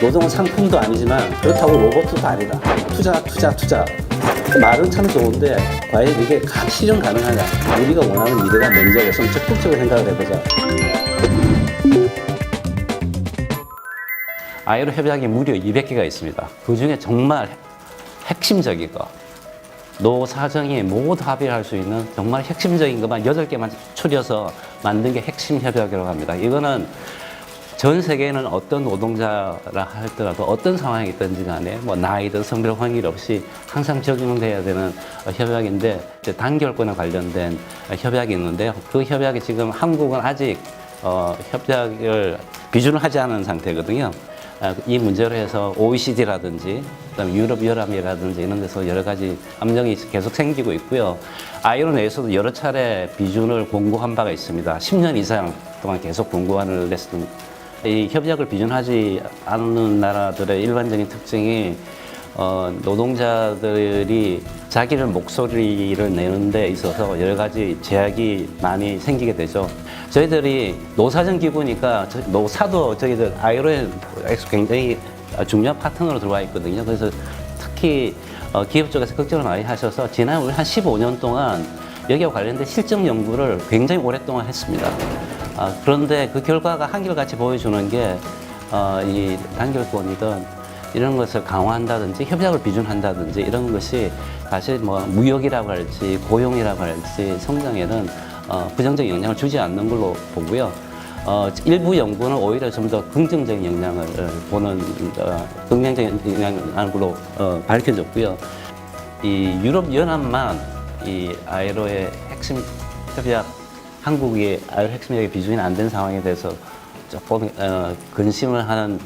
노동은 상품도 아니지만 그렇다고 로봇도 아니다. 투자. 말은 참 좋은데 과연 이게 실현 가능하냐? 우리가 원하는 미래가 뭔지를 좀 적극적으로 생각을 해보자. 아이로 협약이 무려 200개가 있습니다. 그 중에 정말 핵심적인 거, 노사정이 모두 합의를 할 수 있는 정말 핵심적인 것만 8개만 추려서 만든 게 핵심 협약이라고 합니다. 이거는 전 세계에는 어떤 노동자라 할더라도 어떤 상황이 있든지 간에 뭐 나이든 성별 관계 없이 항상 적용돼야 되는 협약인데, 단결권에 관련된 협약이 있는데요. 그 협약이 지금 한국은 아직 협약을 비준을 하지 않은 상태거든요. 이 문제로 해서 OECD라든지 그다음에 유럽연합이라든지 이런 데서 여러 가지 압력이 계속 생기고 있고요. 아이로 내에서도 여러 차례 비준을 공고한 바가 있습니다. 10년 이상 동안 계속 공고를 했습니다. 이 협약을 비준하지 않는 나라들의 일반적인 특징이 노동자들이 자기들 목소리를 내는 데 있어서 여러 가지 제약이 많이 생기게 되죠. 저희들이 노사정 기구니까 노사도 저희들 ILO에 굉장히 중요한 파트너로 들어와 있거든요. 그래서 특히 기업 쪽에서 걱정을 많이 하셔서 지난 우리 한 15년 동안 여기와 관련된 실증 연구를 굉장히 오랫동안 했습니다. 그런데 그 결과가 한결같이 보여주는 게 이 단결권이든 이런 것을 강화한다든지 협약을 비준한다든지 이런 것이 사실 뭐 무역이라고 할지 고용이라고 할지 성장에는 부정적인 영향을 주지 않는 걸로 보고요. 일부 연구는 오히려 좀 더 긍정적인 영향을 보는 긍정적인 영향을 걸로 밝혀졌고요. 이 유럽연합만 이 ILO의 핵심 협약, 한국이 ILO 핵심 협약의 비준이 안 된 상황에 대해서 조금 근심을 하는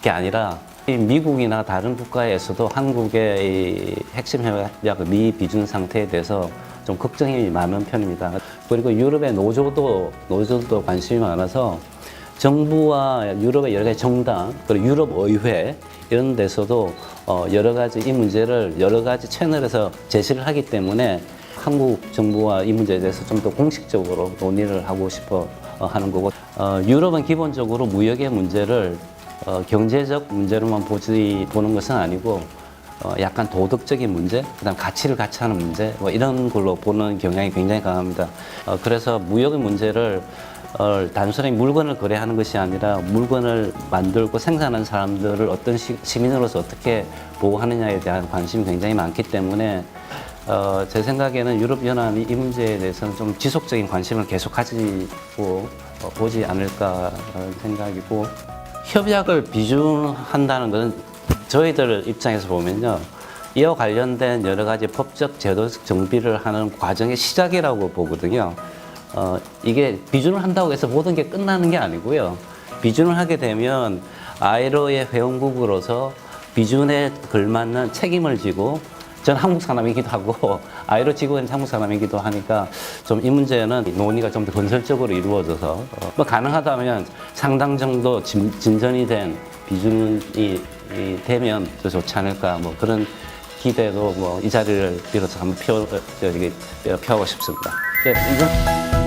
게 아니라 미국이나 다른 국가에서도 한국의 이 핵심 협약 미비준 상태에 대해서 좀 걱정이 많은 편입니다. 그리고 유럽의 노조도 관심이 많아서 정부와 유럽의 여러 가지 정당, 그리고 유럽 의회 이런 데서도 여러 가지 이 문제를 여러 가지 채널에서 제시를 하기 때문에 한국 정부와 이 문제에 대해서 좀 더 공식적으로 논의를 하고 싶어 하는 거고, 유럽은 기본적으로 무역의 문제를 경제적 문제로만 보는 것은 아니고 약간 도덕적인 문제, 그다음 가치를 같이 하는 문제, 뭐 이런 걸로 보는 경향이 굉장히 강합니다. 그래서 무역의 문제를 단순히 물건을 거래하는 것이 아니라 물건을 만들고 생산하는 사람들을 어떤 시민으로서 어떻게 보호하느냐에 대한 관심이 굉장히 많기 때문에 제 생각에는 유럽연합이 이 문제에 대해서는 좀 지속적인 관심을 계속 가지고 보지 않을까라는 생각이고, 협약을 비준한다는 것은 저희들 입장에서 보면요, 이와 관련된 여러 가지 법적 제도적 정비를 하는 과정의 시작이라고 보거든요. 이게 비준을 한다고 해서 모든 게 끝나는 게 아니고요. 비준을 하게 되면 ILO의 회원국으로서 비준에 걸맞는 책임을 지고, 전 한국 사람이기도 하고 ILO 지구는 한국 사람이기도 하니까 좀 이 문제는 논의가 좀 더 건설적으로 이루어져서 뭐 가능하다면 상당 정도 진전이 된 비준이 되면 더 좋지 않을까, 뭐 그런 기대도 뭐 이 자리를 빌어서 한번 펴고 싶습니다. 네, 이건